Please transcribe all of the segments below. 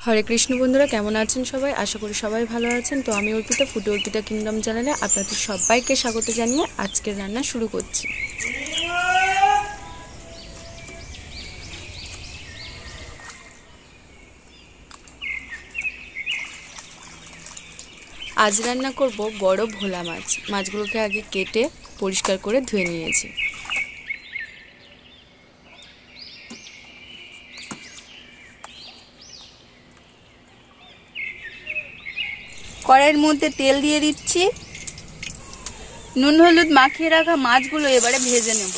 হরে কৃষ্ণ বন্ধুরা, কেমন আছেন সবাই? আশা করি সবাই ভালো আছেন। তো আমি অর্পিতা, ফুটে অর্পিতা কিংডম চ্যানেলে আপনাদের সবাইকে স্বাগত জানিয়ে আজকের রান্না শুরু করছি। আজ রান্না করব বড় ভোলা মাছ। মাছগুলোকে আগে কেটে পরিষ্কার করে ধুয়ে নিয়েছি। কড়াইয়ের মধ্যে তেল দিয়ে দিচ্ছি। নুন হলুদ মাখিয়ে রাখা মাছগুলো এবারে ভেজে নেব।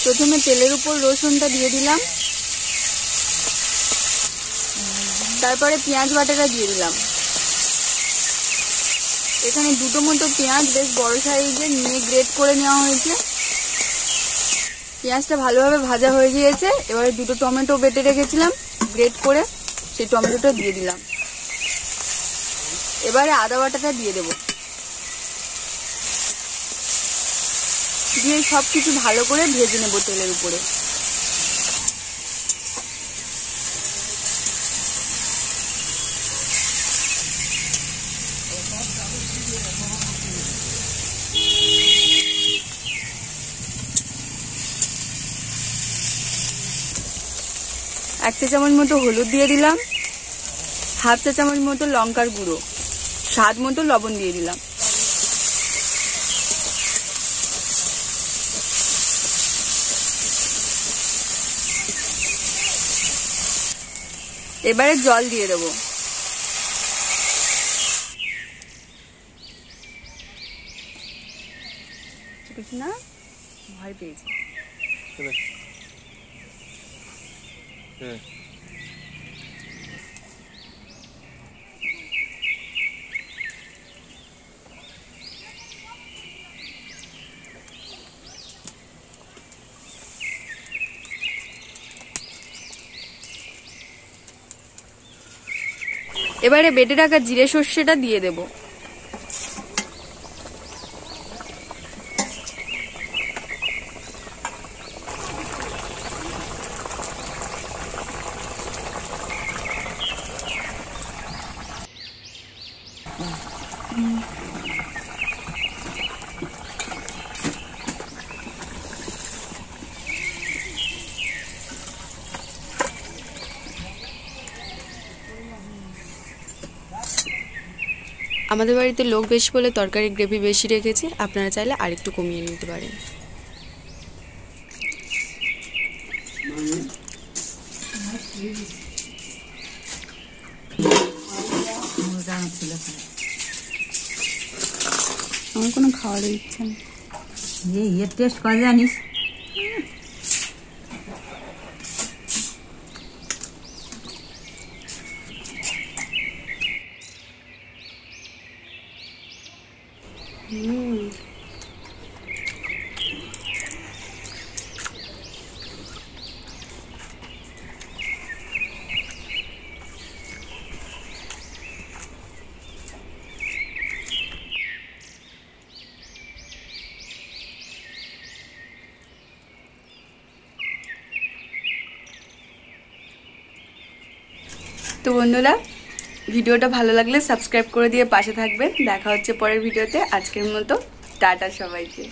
প্রথমে তেলের উপর রসুনটা দিয়ে দিলাম, তারপরে পেঁয়াজ বাটাটা দিয়ে দিলাম। এখানে দুটো মতো পেঁয়াজ বেশ বড় সাইজের নিয়ে গ্রেট করে নেওয়া হয়েছে। পেঁয়াজটা ভালোভাবে ভাজা হয়ে গিয়েছে। এবারে দুটো টমেটো বেটে রেখেছিলাম গ্রেট করে, সেই টমেটোটা দিয়ে দিলাম। এবারে আদা বাটাটা দিয়ে দেব, দিয়ে সবকিছু ভালো করে ভেজে নেব তেলের উপরে। এক চা চামচ মতো হলুদ দিয়ে দিলাম, হাফ চা চামচ মতো লঙ্কার গুঁড়ো, স্বাদ মতো লবণ দিয়ে দিলাম। এবারে জল দিয়ে দেবো। না, ভয় পেয়েছি। এবারে বেটে রাখা জিরে সর্ষেটা দিয়ে দেব। আমাদের বাড়িতে লোক বেশি বলে তরকারি গ্রেভি বেশি রেখেছি, আপনারা চাইলে আরেকটু কমিয়ে নিতে পারেন। আমার কোনো খাওয়ার ইচ্ছা নেই। এর টেস্ট করে জানিস? তো বন্ধুরা, ভিডিওটা ভালো লাগলে সাবস্ক্রাইব করে দিয়ে পাশে থাকবেন। দেখা হচ্ছে পরের ভিডিওতে। আজকের মতো টাটা সবাইকে।